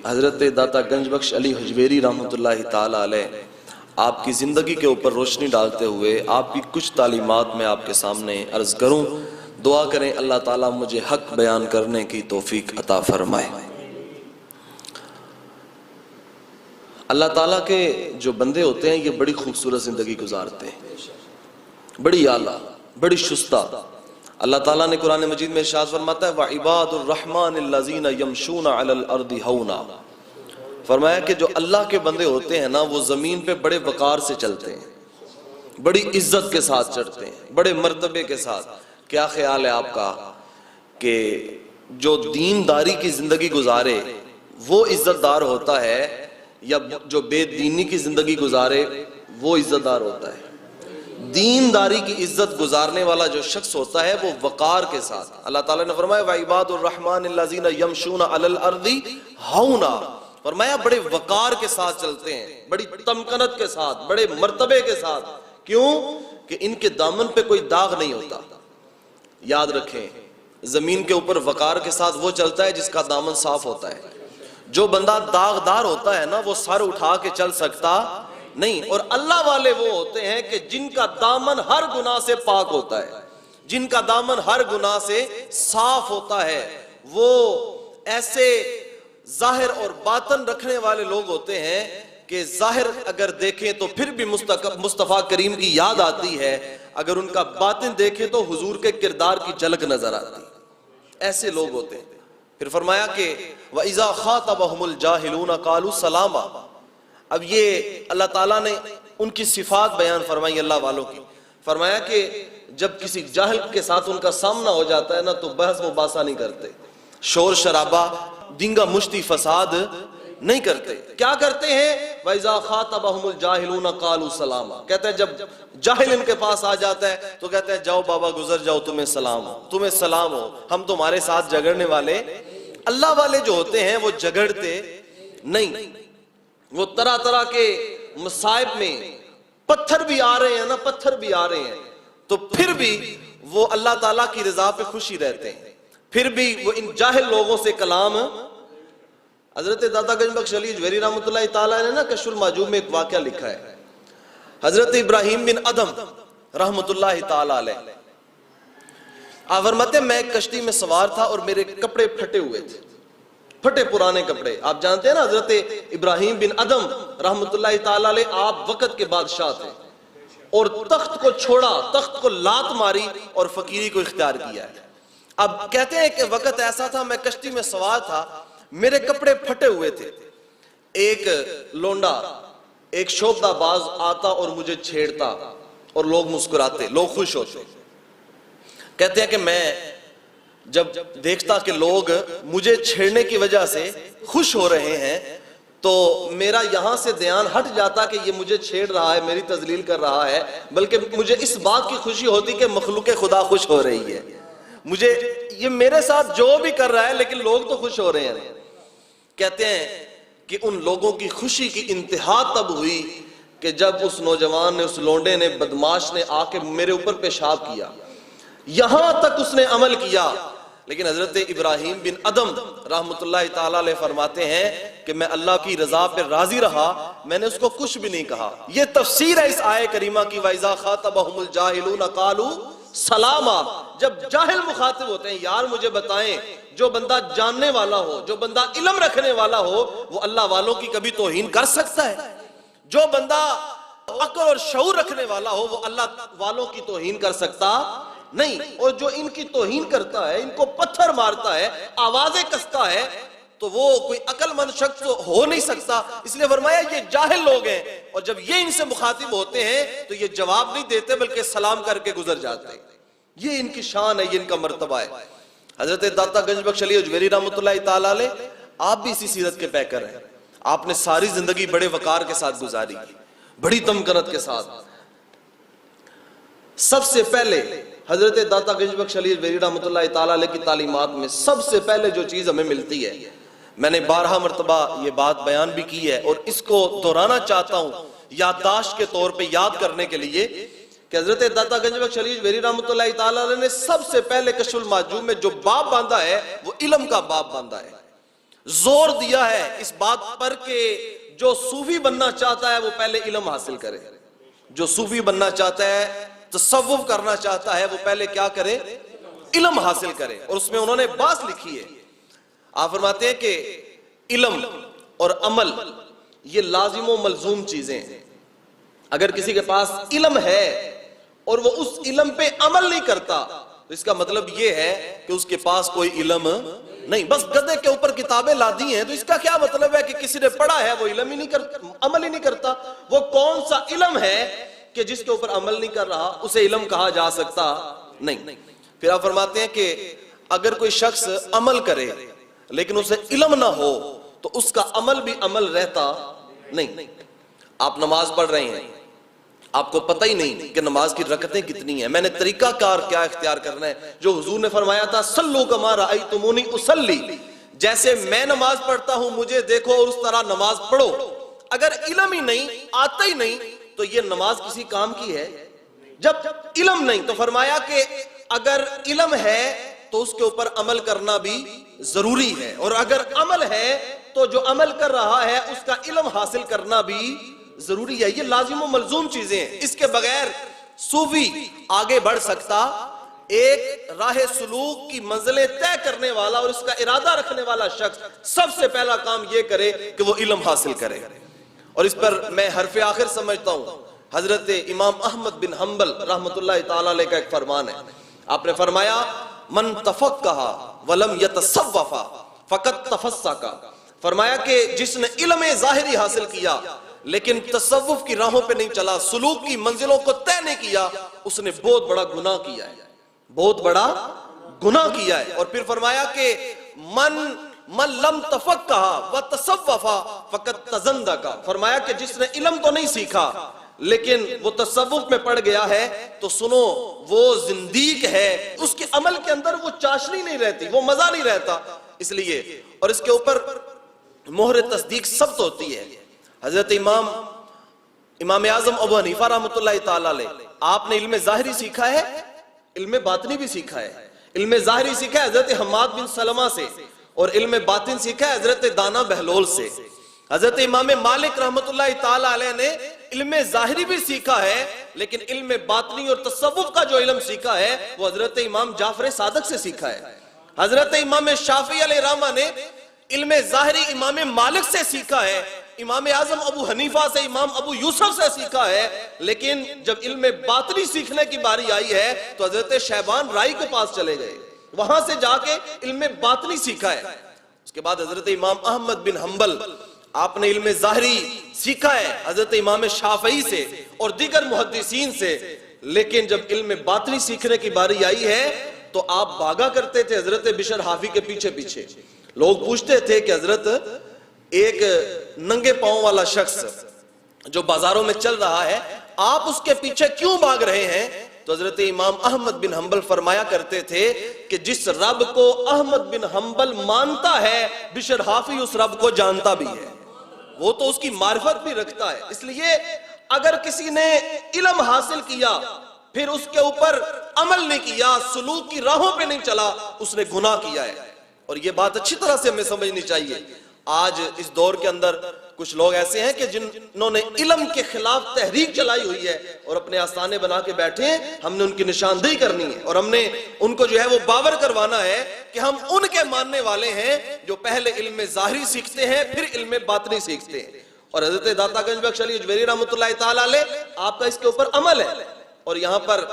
حضرت داتا گنج بخش علی حجویری رحمۃ اللہ تعالی علیہ آپ کی زندگی کے اوپر روشنی ڈالتے ہوئے آپ کی کچھ تعلیمات میں آپ کے سامنے عرض کروں. دعا کریں اللہ تعالیٰ مجھے حق بیان کرنے کی توفیق عطا فرمائے. اللہ تعالیٰ کے جو بندے ہوتے ہیں یہ بڑی خوبصورت زندگی گزارتے ہیں, بڑی اعلیٰ, بڑی شستہ. اللہ تعالیٰ نے قرآن مجید میں ارشاد فرماتا ہے وَعِبَادُ الرَّحْمَنِ الَّذِينَ يَمْشُونَ عَلَى الْأَرْضِ هَوْنًا. فرمایا کہ جو اللہ کے بندے ہوتے ہیں نا وہ زمین پہ بڑے وقار سے چلتے ہیں, بڑی عزت کے ساتھ چڑھتے ہیں, بڑے مرتبے کے ساتھ. کیا خیال ہے آپ کا کہ جو دینداری کی زندگی گزارے وہ عزت دار ہوتا ہے یا جو بے دینی کی زندگی گزارے وہ عزت دار ہوتا ہے؟ دینداری کی عزت گزارنے والا جو شخص ہوتا ہے وہ وقار کے ساتھ. اللہ تعالیٰ نے فرمایا وَعِبَادُ الرَّحْمَنِ الَّذِينَ يَمْشُونَ عَلَى الْأَرْضِ هَوْنًا. فرمایا بڑے وقار کے ساتھ چلتے ہیں, بڑی تمکنت کے ساتھ, بڑے مرتبے کے ساتھ. کیوں کہ ان کے دامن پہ کوئی داغ نہیں ہوتا. یاد رکھیں زمین کے اوپر وقار کے ساتھ وہ چلتا ہے جس کا دامن صاف ہوتا ہے. جو بندہ داغدار ہوتا ہے نا وہ سر اٹھا کے چل سکتا نہیں. اور اللہ والے وہ ہوتے ہیں کہ جن کا دامن ہر گناہ سے پاک ہوتا ہے, جن کا دامن ہر گناہ سے صاف ہوتا ہے. وہ ایسے ظاہر اور باطن رکھنے والے لوگ ہوتے ہیں کہ ظاہر اگر دیکھیں تو پھر بھی مصطفیٰ کریم کی یاد آتی ہے, اگر ان کا باطن دیکھیں تو حضور کے کردار کی جھلک نظر آتی. ایسے لوگ ہوتے ہیں. پھر فرمایا کہ وَإِذَا خَاطَبَهُمُ الْجَاهِلُونَ قَالُوا سَلَامًا. اب یہ اللہ تعالیٰ نے ان کی صفات بیان فرمائی اللہ والوں کی. فرمایا کہ جب کسی جاہل کے ساتھ ان کا سامنا ہو جاتا ہے نا تو بحث مباحثہ نہیں کرتے, شور شرابہ, دنگا مشتی فساد نہیں کرتے. کیا کرتے ہیں وَإِذَا خَاطَبَهُمُ الْجَاهِلُونَ قَالُوا سَلَامًا. کہتے ہیں جب جاہل ان کے پاس آ جاتا ہے تو کہتے ہیں جاؤ بابا گزر جاؤ, تمہیں سلام ہو, تمہیں سلام ہو, ہم تمہارے ساتھ جھگڑنے والے. اللہ والے جو ہوتے ہیں وہ جھگڑتے نہیں. وہ طرح طرح کے مصائب میں پتھر بھی آ رہے ہیں نا, پتھر بھی آ رہے ہیں تو پھر بھی وہ اللہ تعالیٰ کی رضا پہ خوشی رہتے ہیں. پھر بھی وہ ان جاہل لوگوں سے کلام. حضرت داتا گنج بخش علی حجویری رحمۃ اللہ تعالیٰ نے نا کشف المعجوب میں ایک واقعہ لکھا ہے. حضرت ابراہیم بن ادم رحمۃ اللہ تعالیٰ علیہ آپ فرماتے ہیں میں ایک کشتی میں سوار تھا اور میرے کپڑے پھٹے ہوئے تھے, پھٹے پرانے کپڑے. آپ جانتے ہیں نا حضرت ابراہیم بن ادم رحمۃ اللہ تعالیٰ علیہ آپ وقت کے بادشاہ تھے اور تخت کو چھوڑا, تخت کو لات ماری اور فقیری کو اختیار کیا ہے. اب کہتے ہیں کہ وقت ایسا تھا میں کشتی میں سوار تھا, میرے کپڑے پھٹے ہوئے تھے. ایک لونڈا, ایک شوبدہ باز آتا اور مجھے چھیڑتا اور لوگ مسکراتے, لوگ خوش ہوتے. کہتے ہیں کہ میں جب دیکھتا کہ لوگ مجھے چھیڑنے کی وجہ سے خوش ہو رہے ہیں تو میرا یہاں سے دھیان ہٹ جاتا کہ یہ مجھے چھیڑ رہا ہے, میری تذلیل کر رہا ہے, بلکہ مجھے اس بات کی خوشی ہوتی کہ مخلوق خدا خوش ہو رہی ہے. مجھے یہ میرے ساتھ جو بھی کر رہا ہے لیکن لوگ تو خوش ہو رہے ہیں. کہتے ہیں کہ ان لوگوں کی خوشی کی انتہا تب ہوئی کہ جب اس نوجوان نے, اس لونڈے نے, بدماش نے آ کے میرے اوپر پیشاب کیا. یہاں تک اس نے عمل کیا. لیکن حضرت ابراہیم بن ادم رحمۃ اللہ تعالیٰ علیہ فرماتے ہیں کہ میں اللہ کی رضا پہ راضی رہا, میں نے اس کو کچھ بھی نہیں کہا. یہ تفسیر ہے اس آیت کریمہ کی وَإِذَا خَاطَبَهُمُ الْجَاهِلُونَ قَالُوا سَلَامًا. جب جاہل مخاطب ہوتے ہیں یار مجھے بتائیں, جو بندہ جاننے والا ہو, جو بندہ علم رکھنے والا ہو وہ اللہ والوں کی کبھی توہین کر سکتا ہے؟ جو بندہ عقل اور شعور رکھنے والا ہو وہ اللہ والوں کی توہین کر سکتا نہیں. اور جو ان کی توہین کرتا ہے, ان کو پتھر مارتا ہے, آوازیں کستا ہے, تو وہ کوئی عقل مند شخص ہو نہیں سکتا. اس لیے فرمایا یہ جاہل لوگ ہیں اور جب یہ ان سے مخاطب ہوتے ہیں تو یہ جواب نہیں دیتے بلکہ سلام کر کے گزر جاتے ہیں. یہ ان کی شان ہے, یہ ان کا مرتبہ ہے. حضرت داتا گنج بخش علی حجویری رحمۃ اللہ تعالیٰ علیہ آپ بھی اسی سیرت کے پیکر ہیں. آپ نے ساری زندگی بڑے وقار کے ساتھ گزاری, بڑی تمکنت کے ساتھ. سب سے پہلے حضرت داتا گنج بخش علی حجویری رحمۃ اللہ تعالیٰ علیہ کی تعلیمات میں سب سے پہلے جو چیز ہمیں ملتی ہے, میں نے 12 مرتبہ یہ بات بیان بھی کی ہے اور اس کو دہرانا چاہتا ہوں یادداشت کے طور پہ یاد کرنے کے لیے, کہ حضرت داتا گنج بخش علی حجویری رحمۃ اللہ تعالیٰ نے سب سے پہلے کشف المعجوب میں جو باب باندھا ہے وہ علم کا باب باندھا ہے. زور دیا ہے اس بات پر کہ جو صوفی بننا چاہتا ہے وہ پہلے علم حاصل کرے. جو صوفی بننا چاہتا ہے، تصوف کرنا چاہتا ہے، وہ پہلے کیا کرے؟ علم حاصل کرے. اور اس میں انہوں نے بات لکھی ہے. آپ فرماتے ہیں کہ علم اور عمل یہ لازم و ملزوم چیزیں ہیں. اگر کسی کے پاس علم ہے اور وہ اس علم پہ عمل نہیں کرتا تو اس کا مطلب یہ ہے کہ اس کے پاس کوئی علم نہیں. بس گدھے کے اوپر کتابیں لا دی ہیں تو اس کا کیا مطلب ہے کہ کسی نے پڑھا ہے وہ علم ہی نہیں کرتا، عمل ہی نہیں کرتا. وہ کون سا علم ہے کہ جس کے اوپر عمل نہیں کر رہا اسے علم کہا جا سکتا نہیں. پھر آپ فرماتے ہیں کہ اگر کوئی شخص عمل کرے لیکن اسے علم نہ ہو تو اس کا عمل بھی عمل رہتا نہیں. آپ نماز پڑھ رہے ہیں، آپ کو پتہ ہی نہیں کہ نماز کی رکعتیں کتنی ہیں، میں نے طریقہ کار کیا اختیار کرنا ہے. جو حضور نے فرمایا تھا صلو کما رأیتمونی اصلی، جیسے میں نماز پڑھتا ہوں مجھے دیکھو اور اس طرح نماز پڑھو. اگر علم ہی نہیں، آتا ہی نہیں تو یہ نماز کسی کام کی ہے؟ جب علم نہیں تو فرمایا کہ اگر علم ہے تو اس کے اوپر عمل کرنا بھی ضروری ہے، اور اگر عمل ہے تو جو عمل کر رہا ہے اس کا علم حاصل کرنا بھی ضروری ہے. یہ لازم و ملزوم چیزیں ہیں. اس کے بغیر صوفی آگے بڑھ سکتا؟ ایک راہ سلوک کی منزلیں طے کرنے والا اور اس کا ارادہ رکھنے والا شخص سب سے پہلا کام یہ کرے کہ وہ علم حاصل کرے. اور اس پر میں حرف آخر سمجھتا ہوں حضرت امام احمد بن حنبل رحمۃ اللہ تعالی علیہ کا ایک فرمان ہے. آپ نے فرمایا من تفقہ ولم یتصوف فقط تفسق. فرمایا کہ جس نے علم ظاہری حاصل کیا لیکن تصوف کی راہوں پہ نہیں چلا، سلوک کی منزلوں کو طے نہیں کیا، اس نے بہت بڑا گناہ کیا ہے، بہت بڑا گناہ کیا ہے. اور پھر فرمایا کہ من لم تفقہ وتصوف فقط تزندق. فرمایا کہ جس نے علم تو نہیں سیکھا لیکن وہ تصوف میں پڑ گیا ہے تو سنو وہ زندیق ہے. اس کے عمل کے اندر وہ چاشنی نہیں رہتی، وہ مزہ نہیں رہتا. اس لیے اور اس کے اوپر مہر تصدیق سبت ہوتی ہے. حضرت امام اعظم ابو حنیفہ رحمۃ اللہ تعالی علیہ، آپ نے علم ظاہری سیکھا ہے، علم باطنی بھی سیکھا ہے. علم ظاہری سیکھا ہے حضرت حماد بن سلمہ سے اور علم باطن سیکھا ہے حضرت دانا بہلول سے. حضرت امام مالک رحمۃ اللہ تعالی علیہ نے علم ظاہری بھی سیکھا ہے لیکن علم باطنی اور تصوف کا جو علم سیکھا ہے وہ حضرت امام جعفر صادق سے سیکھا ہے. حضرت امام شافعی علیہ رحمہ نے علم ظاہری امام مالک سے سیکھا ہے، امام اعظم ابو حنیفہ سے، امام ابو یوسف سے سیکھا ہے. لیکن جب علم باطنی سیکھنے کی باری آئی ہے تو حضرت شیبان رائی کے پاس چلے گئے، وہاں سے جا کے علم باطنی سیکھا ہے. اس کے بعد حضرت امام احمد بن حنبل، آپ نے علم ظاہری سیکھا ہے حضرت امام شافعی سے اور دیگر محدثین سے. لیکن جب علم باطنی سیکھنے کی باری آئی ہے تو آپ بھاگا کرتے تھے حضرت بشر حافی کے پیچھے پیچھے. لوگ پوچھتے تھے کہ حضرت ایک ننگے پاؤں والا شخص جو بازاروں میں چل رہا ہے آپ اس کے پیچھے کیوں بھاگ رہے ہیں؟ تو حضرت امام احمد بن حنبل فرمایا کرتے تھے کہ جس رب کو احمد بن حنبل مانتا ہے بشر حافی اس رب کو جانتا بھی ہے، وہ تو اس کی معرفت بھی رکھتا ہے. اس لیے اگر کسی نے علم حاصل کیا پھر اس کے اوپر عمل نہیں کیا، سلوک کی راہوں پہ نہیں چلا، اس نے گناہ کیا ہے. اور یہ بات اچھی طرح سے ہمیں سمجھنی چاہیے. آج اس دور کے اندر کچھ لوگ ایسے ہیں کہ جنہوں نے علم کے خلاف تحریک چلائی ہوئی ہے اور اپنے آستانے بنا کے بیٹھے ہیں. ہم نے ان کی نشاندہی کرنی ہے اور ہم نے ان کو جو ہے وہ باور کروانا ہے کہ ہم ان کے ماننے والے ہیں جو پہلے علم ظاہری سیکھتے ہیں پھر علم باطنی سیکھتے ہیں. اور حضرت داتا گنج بخش علی اجمیری رحمۃ اللہ تعالی علیہ آپ کا اس کے اوپر عمل ہے. اور یہاں پر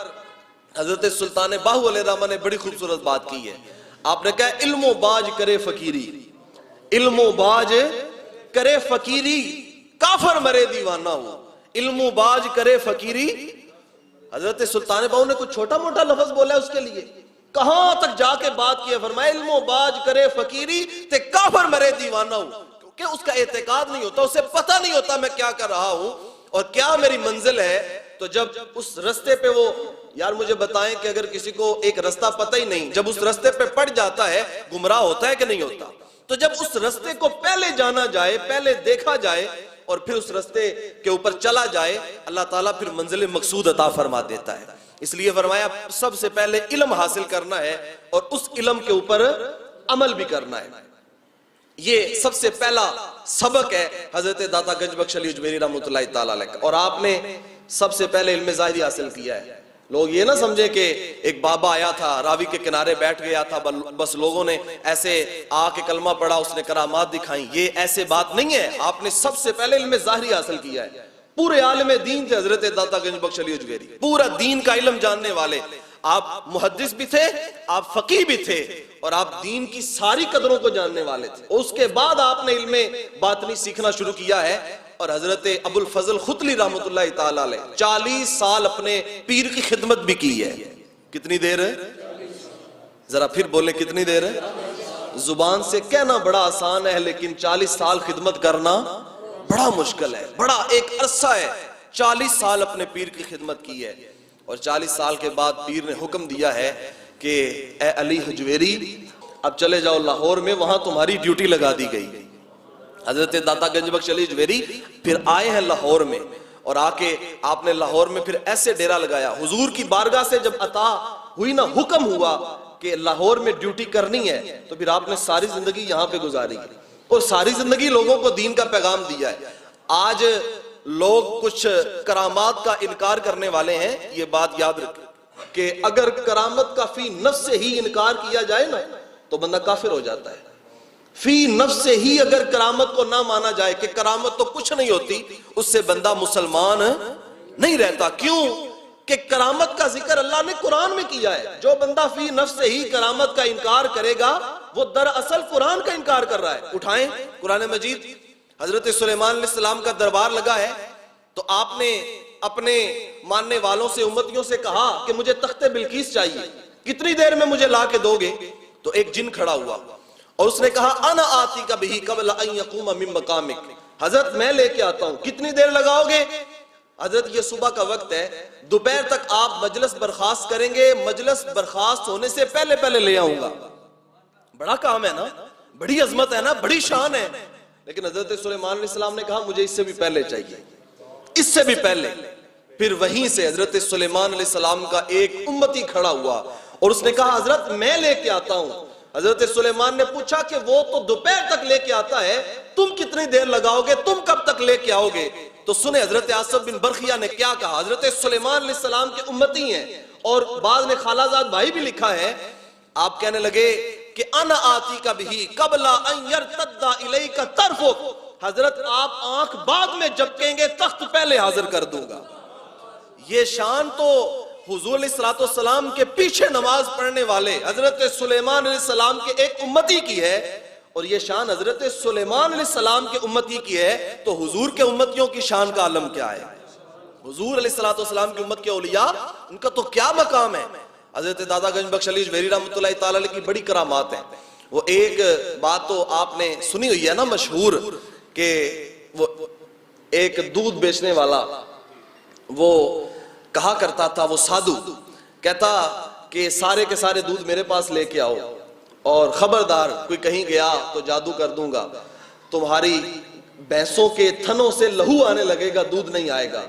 حضرت سلطان باہو علیہ الرحمہ نے بڑی خوبصورت بات کی ہے. آپ نے کہا علم و باج کرے فقیری، علم و باج کرے فقیری کافر مرے دیوانہ ہو. علم و باج کرے فقیری، حضرت سلطان باہو نے کچھ چھوٹا موٹا لفظ بولا ہے اس کے لیے، کہاں تک جا کے بات کی ہے. فرمایا علم و باج کرے فقیری تے کافر مرے دیوانہ ہو. کیونکہ اس کا اعتقاد نہیں ہوتا، اسے پتہ نہیں ہوتا میں کیا کر رہا ہوں اور کیا میری منزل ہے. تو جب اس رستے پہ وہ یار مجھے بتائیں کہ اگر کسی کو ایک رستہ پتہ ہی نہیں، جب اس رستے پہ پڑ جاتا ہے گمراہ ہوتا ہے کہ نہیں ہوتا؟ تو جب اس رستے کو پہلے جانا جائے، پہلے دیکھا جائے اور پھر اس رستے کے اوپر چلا جائے، اللہ تعالیٰ پھر منزل مقصود عطا فرما دیتا ہے. اس لیے فرمایا سب سے پہلے علم حاصل کرنا ہے اور اس علم کے اوپر عمل بھی کرنا ہے. یہ سب سے پہلا سبق ہے حضرت داتا گنج بخش علی اجمیری رحمۃ اللہ تعالی علیہ کا، اور آپ نے سب سے پہلے علم ظاہری حاصل کیا ہے۔ لوگ یہ نہ سمجھے کہ ایک بابا آیا تھا، راوی کے کنارے بیٹھ گیا تھا، بس لوگوں نے ایسے آ کے کلمہ پڑھا، اس نے کرامات دکھائیں، یہ ایسے بات نہیں ہے۔ آپ نے سب سے پہلے علم ظاہری حاصل کیا ہے۔ پورے عالم دین تھے حضرت داتا گنج بخش علی اجمیری، پورا دین کا علم جاننے والے۔ آپ محدث بھی تھے، آپ فقیہ بھی تھے، اور آپ دین کی ساری قدروں کو جاننے والے تھے۔ اس کے بعد آپ نے علم باطنی سیکھنا شروع کیا ہے، اور حضرت ابو الفضل ختلی رحمۃ اللہ تعالی علیہ 40 سال اپنے پیر کی خدمت بھی کی ہے۔ کتنی دیر ہے؟ ذرا پھر بولے کتنی دیر ہے؟ زبان سے کہنا بڑا آسان ہے، لیکن 40 سال خدمت کرنا بڑا مشکل ہے، بڑا ایک عرصہ ہے۔ 40 سال اپنے پیر کی خدمت کی ہے، اور 40 سال کے بعد پیر نے حکم دیا ہے کہ اے علی حجویری اب چلے جاؤ لاہور میں، وہاں تمہاری ڈیوٹی لگا دی گئی۔ حضرت داتا گنج بخش علی اجمیری پھر آئے ہیں لاہور میں، اور آ کے آپ نے لاہور میں پھر ایسے ڈیرا لگایا۔ حضور کی بارگاہ سے جب عطا ہوئی نا، حکم ہوا کہ لاہور میں ڈیوٹی کرنی ہے، تو پھر آپ نے ساری زندگی یہاں پہ گزاری، اور ساری زندگی لوگوں کو دین کا پیغام دیا ہے۔ آج لوگ کچھ کرامات کا انکار کرنے والے ہیں، یہ بات یاد رکھیں کہ اگر کرامت کا فی نفس سے ہی انکار کیا جائے نا تو بندہ کافر ہو جاتا ہے۔ فی نفس سے ہی اگر کرامت کو نہ مانا جائے کہ کرامت تو کچھ نہیں ہوتی، اس سے بندہ مسلمان نہیں رہتا۔ کیوں کہ کرامت کا ذکر اللہ نے قرآن میں کیا ہے۔ جو بندہ فی نفس سے ہی کرامت کا انکار کرے گا، وہ دراصل قرآن کا انکار کر رہا ہے۔ اٹھائیں قرآن مجید، حضرت سلیمان علیہ السلام کا دربار لگا ہے، تو آپ نے اپنے ماننے والوں سے، امتیوں سے کہا کہ مجھے تخت بلقیس چاہیے، کتنی دیر میں مجھے لا کے دو گے؟ تو ایک جن کھڑا ہوا اور اس نے کہا انا آتی کا بھی قبل ان یقوم من مقامک، حضرت میں لے کے آتا ہوں، کتنی دیر لگاؤ گے؟ حضرت یہ صبح کا وقت ہے، دوپہر تک آپ مجلس برخاست کریں گے، مجلس برخاست ہونے سے پہلے پہلے لے آؤں گا۔ بڑا کام ہے نا، بڑی عظمت ہے نا، بڑی شان ہے۔ لیکن حضرت سلیمان علیہ السلام نے کہا مجھے اس سے بھی پہلے چاہیے، اس سے بھی پہلے۔ پھر وہیں سے حضرت سلیمان علیہ السلام کا ایک امتی کھڑا ہوا اور اس نے کہا حضرت میں لے کے آتا ہوں۔ حضرت سلیمان نے پوچھا کہ وہ تو دوپہر تک لے کے آتا ہے، تم کتنی دیر لگاؤ گے، تم کب تک لے کے آؤ گے؟ تو سنیں حضرت آصف بن برخیہ نے کیا کہا۔ حضرت سلیمان علیہ السلام کے امتی ہیں، اور بعض نے خالہ زاد بھائی بھی لکھا ہے۔ آپ کہنے لگے کہ انا آتی کا بھی قبل ان یرتد الیک طرفک، حضرت آپ آنکھ بعد میں جھپکیں گے، تخت پہلے حاضر کر دوں گا۔ یہ شان تو حضور علیہ السلام کے پیچھے نماز پڑھنے والے حضرت سلیمان علیہ السلام کے ایک امتی کی ہے، اور یہ شان حضرت سلیمان علیہ السلام کے امتی کی ہے، تو حضور کے امتیوں کی شان کا عالم کیا ہے؟ حضور علیہ السلام کی امت کے اولیاء، ان کا تو کیا مقام ہے؟ حضرت داتا گنج بخش علی اجمیری رحمۃ اللہ تعالی علیہ کی بڑی کرامات ہیں۔ وہ ایک بات تو آپ نے سنی ہوئی ہے نا مشہور، کہ وہ ایک دودھ بیچنے والا وہ کہا کرتا تھا، وہ سادھو کہتا کہ سارے کے سارے دودھ میرے پاس لے کے آؤ، اور خبردار کوئی کہیں گیا تو جادو کر دوں گا، تمہاری بھینسوں کے تھنوں سے لہو آنے لگے گا، دودھ نہیں آئے گا۔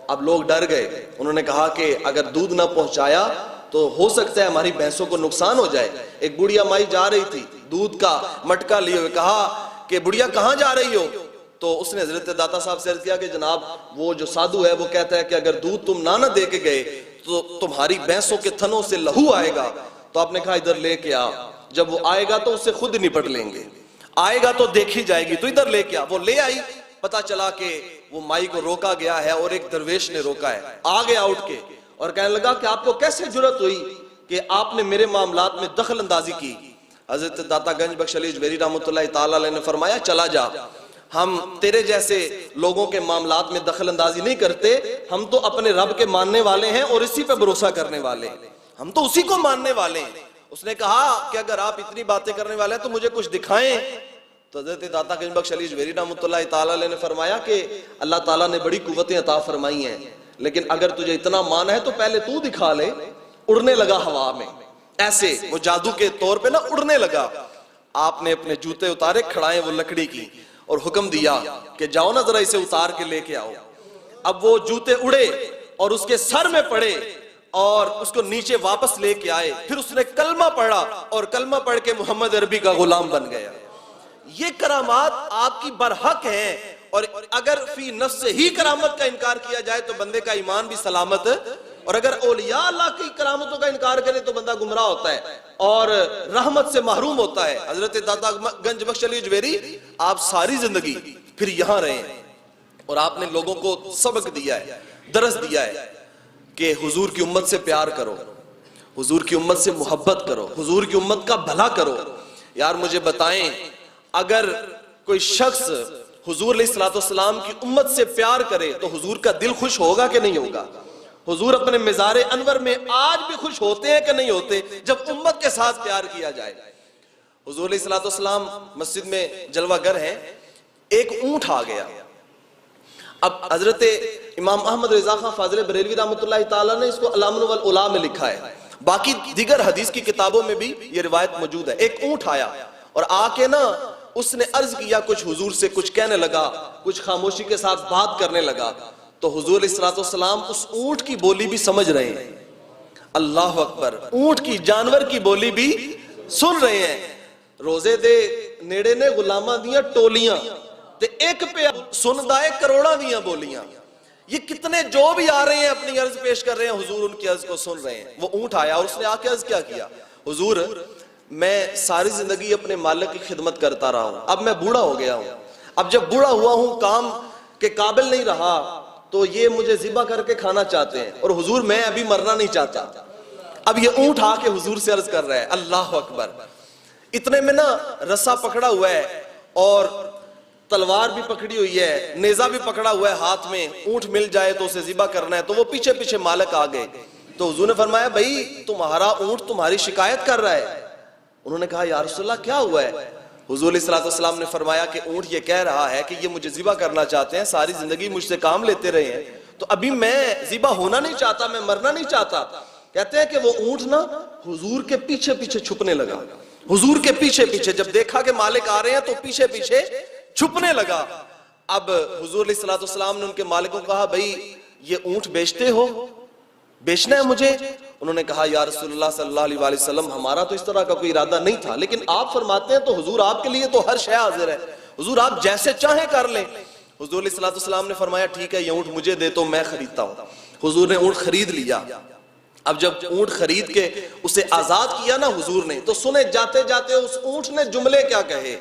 اب لوگ ڈر گئے، انہوں نے کہا کہ اگر دودھ نہ پہنچایا تو ہو سکتا ہے ہماری بھینسوں کو نقصان ہو جائے۔ ایک بڑھیا مائی جا رہی تھی دودھ کا مٹکا لیے ہوئے، کہا کہ بڑھیا کہاں جا رہی ہو؟ تو اس نے حضرت داتا صاحب سے عرض کیا کہ جناب وہ جو سادھو ہے وہ کہتا ہے کہ اگر دودھ تم نہ دے کے گئے تو تمہاری بھینسوں کے تھنوں سے لہو آئے گا۔ تو آپ نے کہا ادھر لے کے آ، جب وہ آئے گا تو اس سے خود نپٹ لیں گے، آئے گا تو دیکھی جائے گی، تو ادھر لے کے آ۔ وہ لے آئی، پتا چلا کہ وہ مائی کو روکا گیا ہے اور ایک درویش نے روکا ہے۔ آ گیا اٹھ کے اور کہنے لگا کہ آپ کو کیسے جرأت ہوئی کہ آپ نے میرے معاملات میں دخل اندازی کی؟ حضرت داتا گنج بخش علی اجمیری رحمۃ اللہ تعالی علیہ نے فرمایا چلا جا، ہم تیرے جیسے لوگوں کے معاملات میں دخل اندازی نہیں کرتے، ہم تو اپنے رب کے ماننے والے ہیں اور اسی پہ بھروسہ کرنے والے ہیں، ہم تو اسی کو ماننے والے ہیں۔ اس نے کہا کہ اگر آپ اتنی باتیں کرنے والے ہیں تو مجھے کچھ دکھائیں۔ تو حضرت داتا گنج بخش علی اجمیری رحمۃ اللہ تعالی علیہ نے فرمایا کہ اللہ تعالیٰ نے بڑی قوتیں عطا فرمائی ہیں، لیکن اگر تجھے اتنا مان ہے تو پہلے تو دکھا لے۔ اڑنے لگا ہوا میں، ایسے وہ جادو کے طور پہ نہ اڑنے لگا۔ آپ نے اپنے جوتے اتارے، کھڑائیں وہ لکڑی کی، اور حکم دیا کہ جاؤ نا ذرا اسے اتار کے لے کے آؤ۔ اب وہ جوتے اڑے اور اس کے سر میں پڑے اور اس کو نیچے واپس لے کے آئے۔ پھر اس نے کلمہ پڑھا اور کلمہ پڑھ کے محمد عربی کا غلام بن گیا۔ یہ کرامات آپ کی برحق ہیں، اور اگر فی نفس ہی کرامت کا انکار کیا جائے تو بندے کا ایمان بھی سلامت، اور اگر اولیاء اللہ کی کرامتوں کا انکار کرے تو بندہ گمراہ ہوتا ہے اور رحمت سے محروم ہوتا ہے۔ حضرت داتا گنج بخش علی اجویری آپ ساری زندگی پھر یہاں رہے ہیں اور آپ نے لوگوں کو سبق دیا ہے، درس دیا ہے کہ حضور کی امت سے پیار کرو، حضور کی امت سے محبت کرو، حضور کی امت کا بھلا کرو۔ یار مجھے بتائیں، اگر کوئی شخص حضور علیہ السلام کی امت سے پیار کرے تو حضور کا دل خوش ہوگا کہ نہیں ہوگا؟ حضور اپنے مزار انور میں آج بھی خوش ہوتے ہیں کہ نہیں ہوتے جب امت کے ساتھ پیار کیا جائے؟ حضور علیہ السلام مسجد میں جلوہ گر ہیں، ایک اونٹ آ گیا۔ اب حضرت امام احمد رضا خان فاضل بریلوی رحمۃ اللہ تعالیٰ نے اس کو علامہ والعلا میں لکھا ہے، باقی دیگر حدیث کی کتابوں میں بھی یہ روایت موجود ہے۔ ایک اونٹ آیا اور آ کے نا اس نے عرض کیا کچھ حضور سے، کچھ کہنے لگا، کچھ خاموشی کے ساتھ بات کرنے لگا، تو حضور علیہ السلام اس اونٹ کی بولی بھی سمجھ رہے ہیں۔ اللہ اکبر، اونٹ کی، جانور کی بولی بھی سن رہے ہیں۔ روزے دے نیڑے نے غلاماں دیاں ٹولیاں تے ایک پہ سن دائے کروڑاں دیاں بولیاں۔ یہ کتنے جو بھی آ رہے ہیں اپنی عرض پیش کر رہے ہیں، حضور ان کی عرض کو سن رہے ہیں۔ وہ اونٹ آیا اور اس نے آ کے عرض کیا؟ حضور میں ساری زندگی اپنے مالک کی خدمت کرتا رہا ہوں، اب میں بوڑھا ہو گیا ہوں، اب جب بوڑھا ہوا ہوں کام کے قابل نہیں رہا تو یہ مجھے ذبح کر کے کھانا چاہتے ہیں، اور حضور میں ابھی مرنا نہیں چاہتا۔ اب یہ اونٹ آ کے حضور سے عرض کر رہا ہے، اللہ اکبر۔ اتنے میں نا رسا پکڑا ہوا ہے اور تلوار بھی پکڑی ہوئی ہے، نیزہ بھی پکڑا ہوا ہے ہاتھ میں، اونٹ مل جائے تو اسے ذبح کرنا ہے، تو وہ پیچھے پیچھے مالک آ گئے۔ تو حضور نے فرمایا بھائی تمہارا اونٹ تمہاری شکایت کر رہا ہے۔ انہوں نے کہا یا رسول اللہ کیا ہوا ہے؟ حضور علیہ السلام نے فرمایا کہ اونٹ یہ کہہ رہا ہے کہ یہ مجھے ذبح کرنا چاہتے ہیں، ساری زندگی مجھ سے کام لیتے رہے ہیں، تو ابھی میں ذبح ہونا نہیں چاہتا، میں مرنا نہیں چاہتا۔ کہتے ہیں کہ وہ اونٹ نا حضور کے پیچھے پیچھے چھپنے لگا، حضور کے پیچھے پیچھے، جب دیکھا کہ مالک آ رہے ہیں تو پیچھے پیچھے چھپنے لگا۔ اب حضور علیہ السلام نے ان کے مالکوں کو کہا بھئی یہ اونٹ بیچتے ہو؟ بیچنا ہے مجھے؟ انہوں نے کہا یا رسول اللہ صلی اللہ علیہ وسلم ہمارا تو اس طرح کا کوئی ارادہ نہیں تھا، لیکن آپ فرماتے ہیں تو حضور آپ کے لیے تو ہر شے حاضر ہے، حضور آپ جیسے چاہیں کر لیں۔ حضور علیہ السلام نے فرمایا ٹھیک ہے یہ اونٹ مجھے دے تو میں خریدتا ہوں۔ حضور نے اونٹ خرید لیا۔ اب جب اونٹ خرید کے اسے آزاد کیا نا حضور نے، تو سنے جاتے جاتے اس اونٹ نے جملے کیا کہے،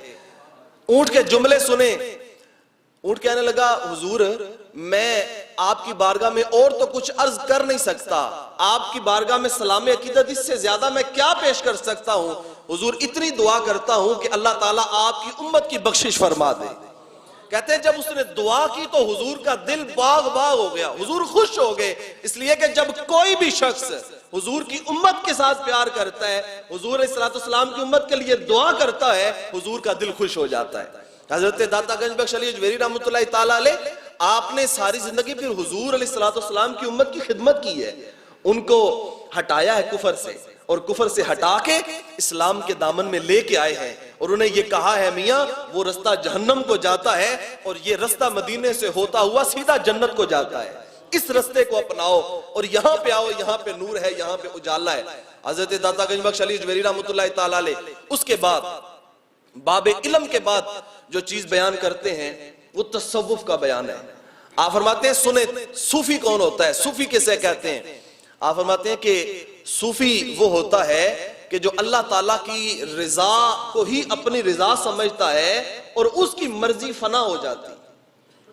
اونٹ کے جملے سنے۔ اونٹ کہنے لگا حضور میں آپ کی بارگاہ میں اور تو کچھ عرض کر نہیں سکتا، آپ کی بارگاہ میں سلام عقیدت اس سے زیادہ میں کیا پیش کر سکتا ہوں؟ حضور اتنی دعا کرتا ہوں کہ اللہ تعالیٰ آپ کی امت کی بخشش فرما دے۔ کہتے ہیں جب اس نے دعا کی تو حضور کا دل باغ باغ ہو گیا، حضور خوش ہو گئے، اس لیے کہ جب کوئی بھی شخص حضور کی امت کے ساتھ پیار کرتا ہے، حضور علیہ السلام کی امت کے لیے دعا کرتا ہے، حضور کا دل خوش ہو جاتا ہے۔ حضرت داتا گنج بخش علی اجویری رحمۃ اللہ تعالیٰ علیہ آپ نے ساری زندگی پھر حضور علیہ السلام کی امت کی خدمت کی ہے، ان کو ہٹایا ہے کفر سے، اور کفر سے ہٹا کے اسلام کے دامن میں لے کے آئے ہیں، اور انہیں یہ کہا ہے میاں وہ رستہ جہنم کو جاتا ہے اور یہ رستہ مدینے سے ہوتا ہوا سیدھا جنت کو جاتا ہے، اس رستے کو اپناؤ اور یہاں پہ آؤ، یہاں پہ نور ہے، یہاں پہ اجالا ہے۔ حضرت داتا گنج بخش علی اجویری رحمۃ اللہ تعالیٰ علیہ اس کے بعد باب علم کے بعد جو چیز بیان کرتے ہیں وہ تصوف کا بیان ہے۔ آپ فرماتے ہیں سنیں صوفی کون ہوتا ہے، صوفی کسے کہتے ہیں؟ آپ فرماتے ہیں کہ صوفی وہ ہوتا ہے کہ جو اللہ تعالیٰ کی رضا کو ہی اپنی رضا سمجھتا ہے اور اس کی مرضی فنا ہو جاتی،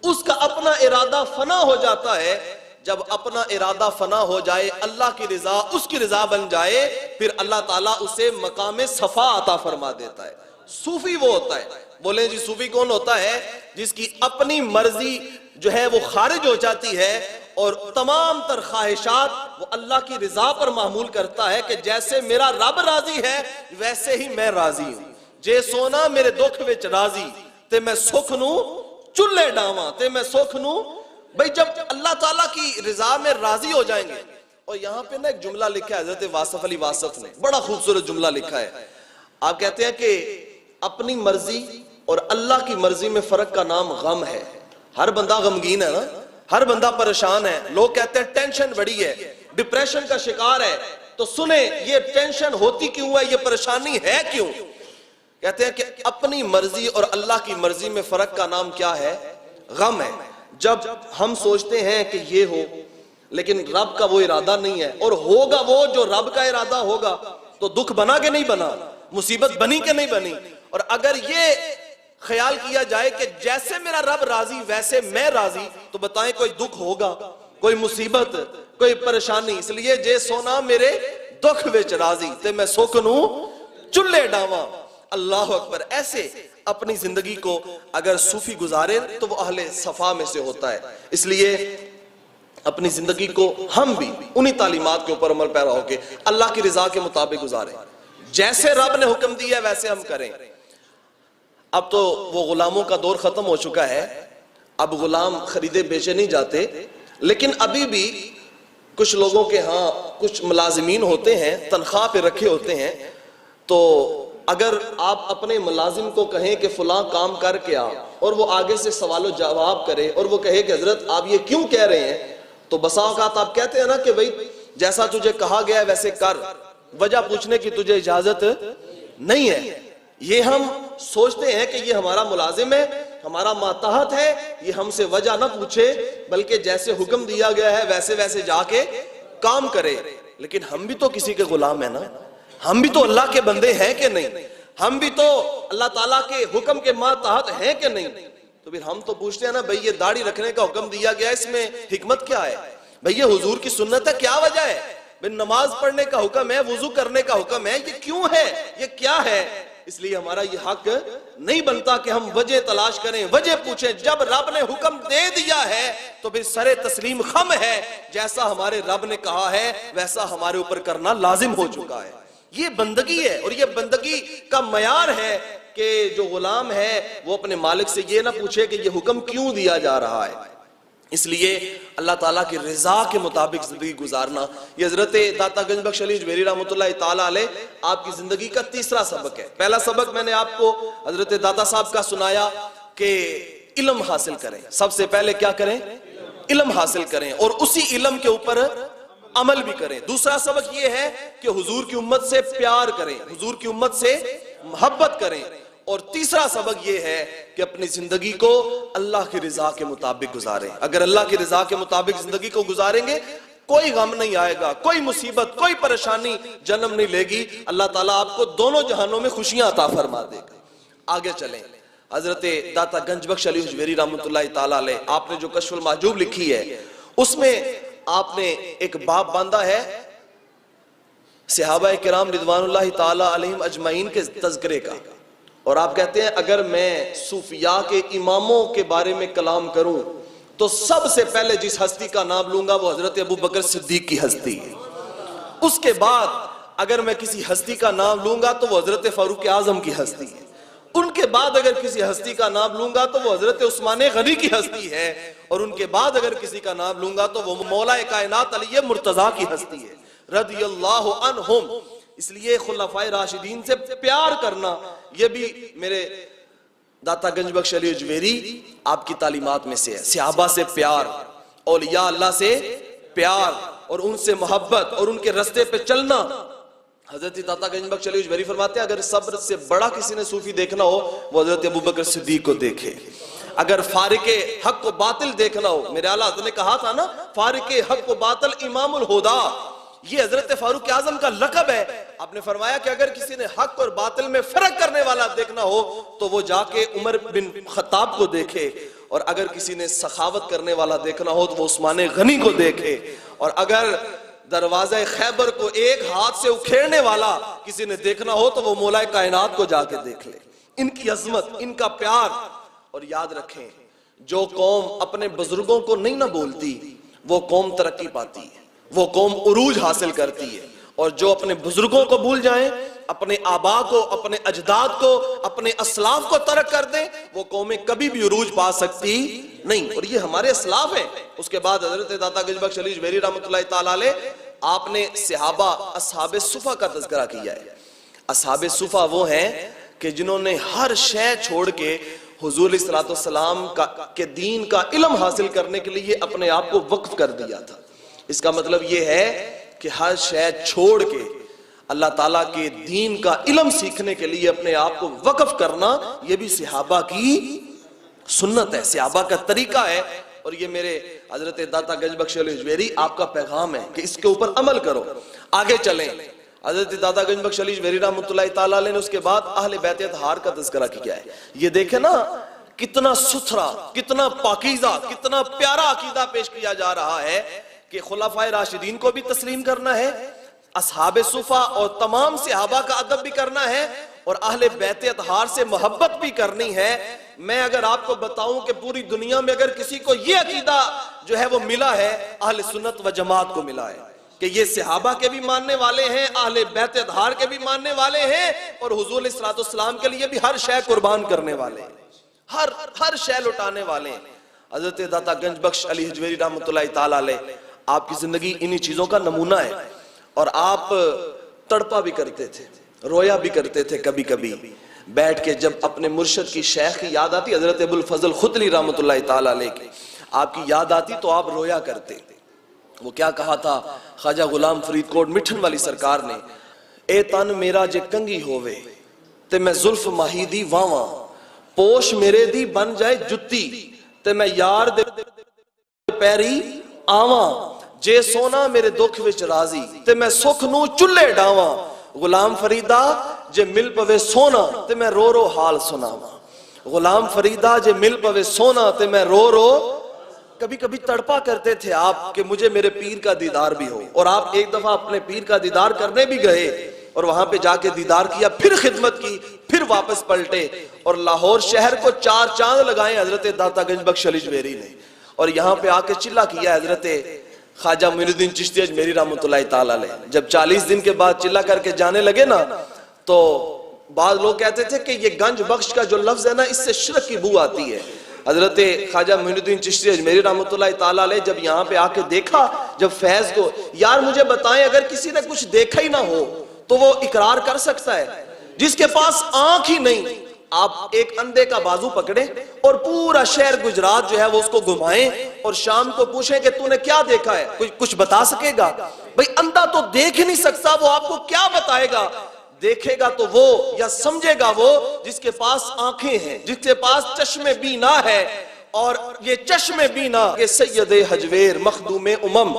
اس کا اپنا ارادہ فنا ہو جاتا ہے۔ جب اپنا ارادہ فنا ہو جائے، اللہ کی رضا اس کی رضا بن جائے، پھر اللہ تعالیٰ اسے مقام صفا عطا فرما دیتا ہے۔ صوفی وہ ہوتا ہے، بولیں جی صوفی کون ہوتا ہے؟ جس کی اپنی مرضی جو ہے وہ خارج ہو جاتی ہے اور تمام تر خواہشات وہ اللہ کی رضا پر معمول کرتا ہے کہ جیسے میرا رب راضی ہے ویسے ہی میں راضی ہوں، جے سونا میرے دکھ وچ راضی تے میں سکھ نو چلے ڈاواں تے میں سکھ نو۔ بھئی جب اللہ تعالیٰ کی رضا میں راضی ہو جائیں گے، اور یہاں پہ نا ایک جملہ لکھا ہے حضرت واصف علی واصف نے، بڑا خوبصورت جملہ لکھا ہے۔ آپ کہتے ہیں کہ اپنی مرضی اور اللہ کی مرضی میں فرق کا نام غم ہے۔ ہر بندہ غمگین ہے نا، ہر بندہ پریشان ہے، لوگ کہتے ہیں ٹینشن بڑی ہے، ڈپریشن کا شکار ہے، تو سنیں یہ ٹینشن ہوتی کیوں ہے، یہ پریشانی ہے کیوں؟ کہتے ہیں کہ اپنی مرضی اور اللہ کی مرضی میں فرق کا نام کیا ہے؟ غم ہے۔ جب ہم سوچتے ہیں کہ یہ ہو لیکن رب کا وہ ارادہ نہیں ہے، اور ہوگا وہ جو رب کا ارادہ ہوگا، تو دکھ بنا کہ نہیں بنا، مصیبت بنی کہ نہیں بنی۔ اور اگر یہ خیال کیا جائے کہ جیسے میرا رب راضی ویسے میں راضی، تو بتائیں کوئی دکھ ہوگا، کوئی مصیبت، کوئی پریشانی؟ اس لیے جے سونا میرے دکھ وچ راضی تے میں سکنوں چلے ڈاواں۔ اللہ اکبر۔ ایسے اپنی زندگی کو اگر صوفی گزارے تو وہ اہل صفا میں سے ہوتا ہے۔ اس لیے اپنی زندگی کو ہم بھی انہی تعلیمات کے اوپر عمل پیرا ہو کے اللہ کی رضا کے مطابق گزاریں، جیسے رب نے حکم دیا ہے ویسے ہم کریں۔ اب تو وہ غلاموں کا دور ختم ہو چکا ہے، اب غلام خریدے بیچے نہیں جاتے، لیکن ابھی بھی کچھ لوگوں کے ہاں کچھ ملازمین ہوتے ہیں، تنخواہ پہ رکھے ہوتے ہیں، تو اگر آپ اپنے ملازم کو کہیں کہ فلاں کام کر کے آ، اور وہ آگے سے سوال و جواب کرے اور وہ کہے کہ حضرت آپ یہ کیوں کہہ رہے ہیں، تو بسا اوقات آپ کہتے ہیں نا کہ بھئی جیسا تجھے کہا گیا ہے ویسے کر، وجہ پوچھنے کی تجھے اجازت نہیں ہے۔ یہ ہم سوچتے ہیں کہ یہ ہمارا ملازم ہے، ہمارا ماتحت ہے، یہ ہم سے وجہ نہ پوچھے بلکہ جیسے حکم دیا گیا ہے ویسے ویسے جا کے کام کرے۔ لیکن ہم بھی تو کسی کے غلام ہیں نا، ہم بھی تو اللہ کے بندے ہیں کہ نہیں، ہم بھی تو اللہ تعالیٰ کے حکم کے ماتحت ہیں کہ نہیں؟ تو پھر ہم تو پوچھتے ہیں نا بھئی یہ داڑھی رکھنے کا حکم دیا گیا، اس میں حکمت کیا ہے؟ بھئی یہ حضور کی سنت ہے، کیا وجہ ہے؟ بھئی نماز پڑھنے کا حکم ہے، وضو کرنے کا حکم ہے، یہ کیوں ہے، یہ کیا ہے؟ اس لیے ہمارا یہ حق نہیں بنتا کہ ہم وجہ تلاش کریں، وجہ پوچھیں۔ جب رب نے حکم دے دیا ہے تو پھر سر تسلیم خم ہے، جیسا ہمارے رب نے کہا ہے ویسا ہمارے اوپر کرنا لازم ہو چکا ہے۔ یہ بندگی ہے، اور یہ بندگی کا معیار ہے کہ جو غلام ہے وہ اپنے مالک سے یہ نہ پوچھے کہ یہ حکم کیوں دیا جا رہا ہے۔ اس لیے اللہ تعالیٰ کی رضا کے مطابق زندگی گزارنا، یہ حضرت داتا گنج بخش علی اجمیری رحمۃ اللہ تعالیٰ علیہ آپ کی زندگی کا تیسرا سبق ہے۔ پہلا سبق میں نے آپ کو حضرت داتا صاحب کا سنایا کہ علم حاصل کریں، سب سے پہلے کیا کریں؟ علم حاصل کریں، اور اسی علم کے اوپر عمل بھی کریں۔ دوسرا سبق یہ ہے کہ حضور کی امت سے پیار کریں، حضور کی امت سے محبت کریں، اور تیسرا سبق یہ ہے کہ اپنی زندگی کو اللہ کی رضا کے مطابق گزاریں۔ اگر اللہ کی رضا کے مطابق زندگی کو گزاریں گے کوئی غم نہیں آئے گا، کوئی مصیبت، کوئی پریشانی جنم نہیں لے گی، اللہ تعالیٰ آپ کو دونوں جہانوں میں خوشیاں عطا فرما دے گا۔ آگے چلیں، حضرت داتا گنج بخش علی اجمیری رحمۃ اللہ تعالیٰ علیہ آپ نے جو کشف المحجوب لکھی ہے اس میں آپ نے ایک باب باندھا ہے صحابہ کرام رضوان اللہ تعالیٰ علیہم اجمعین کے تذکرے کا، اور آپ کہتے ہیں اگر میں صوفیاء کے اماموں کے بارے میں کلام کروں تو سب سے پہلے جس ہستی کا نام لوں گا وہ حضرت ابو بکر صدیق کی ہستی ہے، اس کے بعد اگر میں کسی ہستی کا نام لوں گا تو وہ حضرت فاروق اعظم کی ہستی ہے، ان کے بعد اگر کسی ہستی کا نام لوں گا تو وہ حضرت عثمان غنی کی ہستی ہے، اور ان کے بعد اگر کسی کا نام لوں گا تو وہ مولا کائنات علی مرتضیٰ کی ہستی ہے رضی اللہ عنہم۔ اس لیے خلفائے راشدین سے پیار کرنا یہ بھی میرے داتا گنج بخش علی اجمیری آپ کی تعلیمات میں سے ہے۔ صحابہ سے پیار، اولیاء اللہ سے پیار، اور ان سے محبت، اور ان کے رستے پہ چلنا۔ حضرت داتا گنج بخش علی اجمیری فرماتے ہیں اگر صبر سے بڑا کسی نے صوفی دیکھنا ہو وہ حضرت ابو بکر صدیق کو دیکھے، اگر فارق حق و باطل دیکھنا ہو، میرے اعلیٰ حضرت نے کہا تھا نا فارق حق و باطل امام الہدا، یہ حضرت فاروق اعظم کا لقب ہے۔ آپ نے فرمایا کہ اگر کسی نے حق اور باطل میں فرق کرنے والا دیکھنا ہو تو وہ جا کے عمر بن خطاب کو دیکھے، اور اگر کسی نے سخاوت کرنے والا دیکھنا ہو تو وہ عثمان غنی کو دیکھے، اور اگر دروازہ خیبر کو ایک ہاتھ سے اکھیڑنے والا کسی نے دیکھنا ہو تو وہ مولا کائنات کو جا کے دیکھ لے۔ ان کی عظمت، ان کا پیار۔ اور یاد رکھیں جو قوم اپنے بزرگوں کو نہیں نہ بولتی وہ قوم ترقی پاتی ہے، وہ قوم عروج حاصل کرتی ہے، اور جو اپنے بزرگوں کو بھول جائیں، اپنے آبا کو، اپنے اجداد کو، اپنے اسلاف کو ترک کر دیں، وہ قومیں کبھی بھی عروج پا سکتی نہیں، اور یہ ہمارے اسلاف ہیں۔ اس کے بعد حضرت داتا گنج بخش علی اجمیری رحمۃ اللہ تعالیٰ علیہ آپ نے صحابہ اصحاب صفا کا تذکرہ کیا ہے۔ اصحاب صفا وہ ہیں کہ جنہوں نے ہر شے چھوڑ کے حضور علیہ الصلوۃ والسلام کے دین کا علم حاصل کرنے کے لیے اپنے آپ کو وقف کر دیا تھا۔ اس کا مطلب یہ ہے کہ ہر شے چھوڑ کے اللہ تعالیٰ کے دین کا علم سیکھنے کے لیے اپنے آپ کو وقف کرنا، یہ بھی صحابہ کی سنت ہے، صحابہ کا طریقہ ہے. اور یہ میرے حضرت داتا گنج بخش علی اجویری آپ کا پیغام ہے کہ اس کے اوپر عمل کرو. آگے چلیں. حضرت داتا گنج بخش علی اجویری رحمۃ اللہ تعالیٰ علیہ نے اس کے بعد اہل بیت اطہار کا تذکرہ کیا ہے. یہ دیکھیں نا کتنا ستھرا، کتنا پاکیزہ، کتنا پیارا عقیدہ پیش کیا جا رہا ہے کہ خلفائے راشدین کو بھی تسلیم کرنا ہے، اصحاب صفا اور تمام صحابہ کا ادب بھی کرنا ہے، اور اہل بیت اطہار سے محبت بھی کرنی ہے. میں اگر آپ کو بتاؤں کہ پوری دنیا میں اگر کسی کو یہ عقیدہ جو ہے وہ ملا ہے، اہل سنت و جماعت کو ملا ہے کہ یہ صحابہ کے بھی ماننے والے ہیں، اہل بیت اطہار کے بھی ماننے والے ہیں، اور حضور علیہ الصلوۃ والسلام کے لیے بھی ہر شے قربان کرنے والے ہیں، ہر شے لٹانے والے ہیں. حضرت داتا گنج بخش علی اجویری رحمۃ اللہ تعالیٰ علیہ، آپ کی زندگی انہی چیزوں کا نمونہ ہے. اور آپ تڑپا بھی کرتے تھے، رویا بھی کرتے تھے. کبھی کبھی بیٹھ کے جب اپنے مرشد کی شیخ کی یاد آتی، حضرت ابو الفضل خدلی رحمۃ اللہ تعالیٰ علیہ کی آپ کی یاد آتی تو آپ رویا کرتے. وہ کیا کہا تھا خواجہ غلام فرید کوٹ مٹھن والی سرکار نے، اے تن میرا جے کنگی ہووے تے میں زلف ماہی دی واواں، پوش میرے دی بن جائے جتی تے میں یار دے پیری آواں، جے سونا میرے دکھ وچ راضی تے میں سکھ نو چلے ڈاواں، غلام فریدہ جے مل پوے سونا تے میں رو رو حال سناواں، غلام فریدہ جے مل پوے سونا تے میں رو رو. کبھی کبھی تڑپا کرتے تھے آپ کہ مجھے میرے پیر کا دیدار بھی ہو. اور آپ ایک دفعہ اپنے پیر کا دیدار کرنے بھی گئے اور وہاں پہ جا کے دیدار کیا، پھر خدمت کی، پھر واپس پلٹے اور لاہور شہر کو 4 چاند لگائے حضرت داتا گنج بخش علی اجویری نے. اور یہاں پہ آ کے چلا کیا حضرت خواجہ معین الدین چشتی اجمیری رحمۃ اللہ تعالیٰ علیہ. جب 40 دن کے بعد چلا کر کے جانے لگے نا تو بعض لوگ کہتے تھے کہ یہ گنج بخش کا جو لفظ ہے نا اس سے شرک کی بو آتی ہے. حضرت خواجہ معین الدین چشتی اجمیری رحمۃ اللہ تعالیٰ علیہ جب یہاں پہ آ کے دیکھا جب فیض کو، یار مجھے بتائیں اگر کسی نے کچھ دیکھا ہی نہ ہو تو وہ اقرار کر سکتا ہے؟ جس کے پاس آنکھ ہی نہیں، آپ ایک اندھے کا بازو پکڑیں اور پورا شہر گجرات جو ہے وہ اس کو گھمائیں اور شام کو پوچھیں کہ تو نے کیا دیکھا ہے، کچھ بتا سکے گا؟ بھئی اندھا تو دیکھ ہی نہیں سکتا، وہ آپ کو کیا بتائے گا؟ دیکھے گا تو وہ یا سمجھے گا وہ جس کے پاس آنکھیں ہیں، جس کے پاس چشم بینا ہے. اور یہ چشم بینا یہ سید حجویر مخدوم امم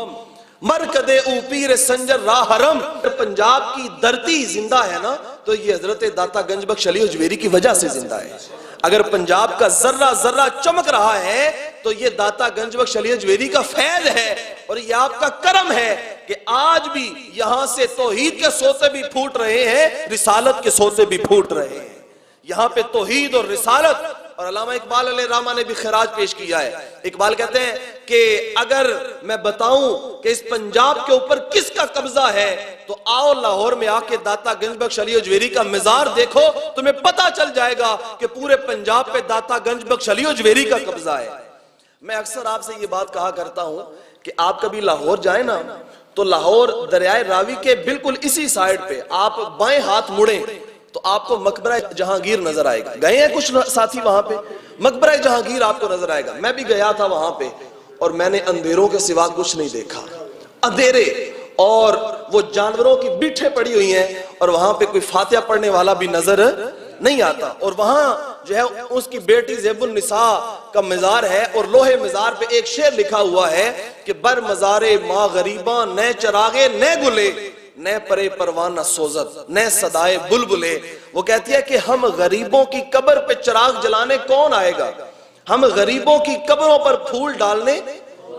مرکد او پیر سنجر راہ حرم. پنجاب کی دھرتی زندہ ہے نا تو یہ حضرت داتا گنج بخش علی اجویری کی وجہ سے زندہ ہے. اگر پنجاب کا ذرہ ذرہ چمک رہا ہے تو یہ داتا گنج بخش علی اجویری کا فیض ہے اور یہ آپ کا کرم ہے کہ آج بھی یہاں سے توحید کے سوتے بھی پھوٹ رہے ہیں، رسالت کے سوتے بھی پھوٹ رہے ہیں. یہاں پہ توحید اور رسالت. اور علامہ اقبال علیہ رحمہ نے بھی خراج پیش کیا ہے. اقبال کہتے ہیں کہ اگر میں بتاؤں کہ اس پنجاب کے اوپر کس کا قبضہ ہے تو آؤ لاہور میں آ کے داتا گنج بخش علی اجویری کا مزار دیکھو، تمہیں پتہ چل جائے گا کہ پورے پنجاب پہ داتا گنج بخش علی اجویری کا قبضہ ہے. میں اکثر آپ سے یہ بات کہا کرتا ہوں کہ آپ کبھی لاہور جائیں نا تو لاہور دریائے راوی کے بالکل اسی سائیڈ پہ آپ بائیں ہاتھ مڑیں تو آپ کو مقبرہ جہانگیر نظر آئے گا. گئے ہیں کچھ ساتھی وہاں پہ؟ مقبرہ جہانگیر آپ کو نظر آئے گا. میں بھی گیا تھا وہاں پہ اور میں نے اندھیروں کے سوا کچھ نہیں دیکھا. اندھیرے اور وہ جانوروں کی بیٹھیں پڑی ہوئی ہیں اور وہاں پہ کوئی فاتحہ پڑھنے والا بھی نظر نہیں آتا. اور وہاں جو ہے اس کی بیٹی زیب النساء کا مزار ہے اور لوہے مزار پہ ایک شعر لکھا ہوا ہے کہ بر مزارے ماں غریباں نئے چراغے نئے گلے نئے پرے پروانہ سوزت نئے صدائے بلبلے. وہ کہتی ہے کہ ہم غریبوں کی قبر پہ چراغ جلانے کون آئے گا، ہم غریبوں کی قبروں پر پھول ڈالنے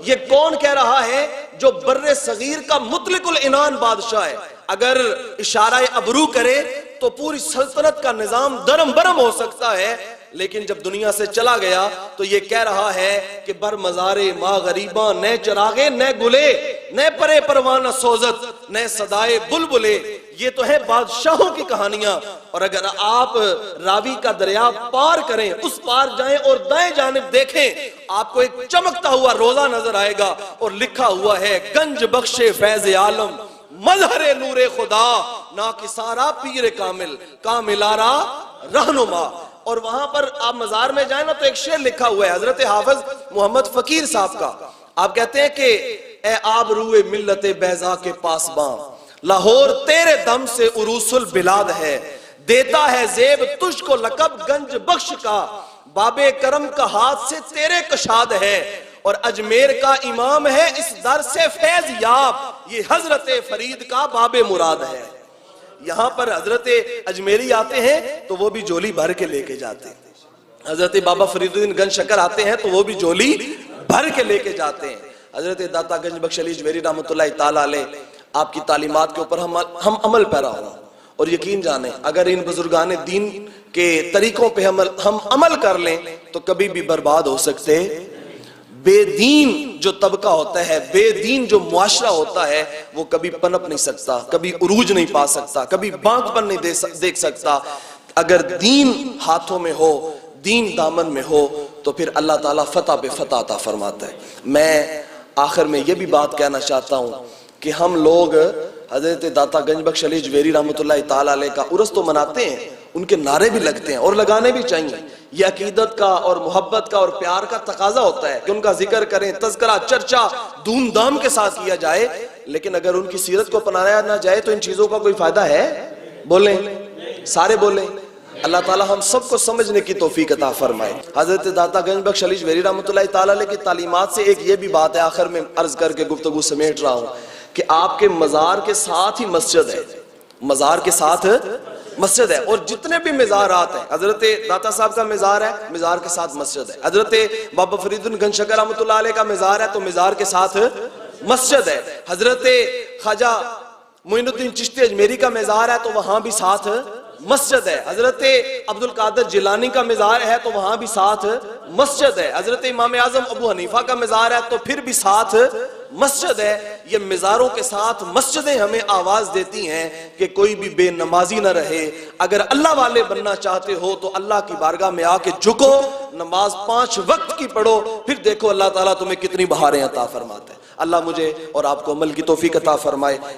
یہ کون کہہ رہا ہے جو بر صغیر کا مطلق العنان بادشاہ ہے. اگر اشارہ ابرو کرے تو پوری سلطنت کا نظام درم برم ہو سکتا ہے، لیکن جب دنیا سے چلا گیا تو یہ کہہ رہا ہے کہ بر مزارے ماں غریباں نئے چراغے نئے گلے نئے پرے پروانہ سوزت نئے صدائے بلبلے. یہ تو ہے بادشاہوں کی کہانیاں. اور اگر آپ راوی کا دریا پار کریں، اس پار جائیں اور دائیں جانب دیکھیں، آپ کو ایک چمکتا ہوا روزہ نظر آئے گا اور لکھا ہوا ہے گنج بخش فیض عالم مظہر نور خدا ناکسارا پیر کامل کاملارا رہنما. اور وہاں پر آپ مزار میں جائیں نا تو ایک شعر لکھا ہوا ہے حضرت حافظ محمد فقیر صاحب کا. آپ کہتے ہیں کہ اے آب روئے ملت بیضا کے پاسباں لاہور تیرے دم سے عروس البلاد ہے، دیتا ہے زیب تجھ کو لقب گنج بخش کا، باب کرم کا ہاتھ سے تیرے کشاد ہے، اور اجمیر کا امام ہے اس در سے فیض یاب، یہ حضرت فرید کا باب مراد ہے۔ یہاں پر حضرت اجمیری آتے ہیں تو وہ بھی جولی بھر کے لے کے جاتے ہیں، حضرت بابا فرید الدین گنج شکر آتے ہیں تو وہ بھی جولی بھر کے لے کے جاتے ہیں۔ حضرت داتا گنج بخش علی اجمیری رحمۃ اللہ تعالیٰ علیہ، آپ کی تعلیمات کے اوپر ہم عمل پیرا ہوں، اور یقین جانیں اگر ان بزرگان دین کے طریقوں پہ ہم عمل کر لیں تو کبھی بھی برباد ہو سکتے۔ بے دین جو طبقہ ہوتا ہے، بے دین جو معاشرہ ہوتا ہے، وہ کبھی پنپ نہیں سکتا، کبھی عروج نہیں پا سکتا، کبھی بانک پر نہیں دیکھ سکتا۔ اگر دین ہاتھوں میں ہو، دین دامن میں ہو، تو پھر اللہ تعالیٰ فتح پہ فتح عطا فرماتا ہے۔ میں آخر میں یہ بھی بات کہنا چاہتا ہوں کہ ہم لوگ حضرت داتا گنج بخش علی اجمیری رحمۃ اللہ تعالیٰ علیہ کا عرس تو مناتے ہیں، ان کے نعرے بھی لگتے ہیں اور لگانے بھی چاہیے۔ یہ عقیدت کا اور محبت کا اور پیار کا تقاضا ہوتا ہے کہ ان کا ذکر کریں، تذکرہ، چرچا دھوم دھام کے ساتھ کیا جائے، لیکن اگر ان کی سیرت کو اپنایا نہ جائے تو ان چیزوں کا کوئی فائدہ ہے؟ بولیں، سارے بولیں۔ اللہ تعالیٰ ہم سب کو سمجھنے کی توفیق عطا فرمائے۔ حضرت داتا گنج بخش علی اجمیری رحمۃ اللہ تعالیٰ علیہ کی تعلیمات سے ایک یہ بھی بات ہے، آخر میں عرض کر کے گفتگو سمیٹ رہا ہوں، کہ آپ کے مزار کے ساتھ ہی مسجد ہے، مزار کے ساتھ مسجد ہے، اور جتنے بھی مزارات ہیں، حضرت داتا صاحب کا مزار ہے، مزار کے ساتھ مسجد ہے، حضرت بابا فرید الدین گنج شکر رحمۃ اللہ علیہ کا مزار ہے تو مزار کے ساتھ مسجد ہے، حضرت خواجہ معین الدین چشتی اجمیری کا مزار ہے تو وہاں بھی ساتھ مسجد ہے، حضرت عبد القادر جیلانی کا مزار ہے تو وہاں بھی ساتھ مسجد ہے، حضرت امام اعظم ابو حنیفہ کا مزار ہے تو پھر بھی ساتھ مسجد ہے۔ یہ مزاروں کے ساتھ مسجدیں ہمیں آواز دیتی ہیں کہ کوئی بھی بے نمازی نہ رہے، اگر اللہ والے بننا چاہتے ہو تو اللہ کی بارگاہ میں آ کے جھکو، نماز 5 وقت کی پڑھو، پھر دیکھو اللہ تعالیٰ تمہیں کتنی بہاریں عطا فرماتا ہے۔ اللہ مجھے اور آپ کو عمل کی توفیق عطا فرمائے۔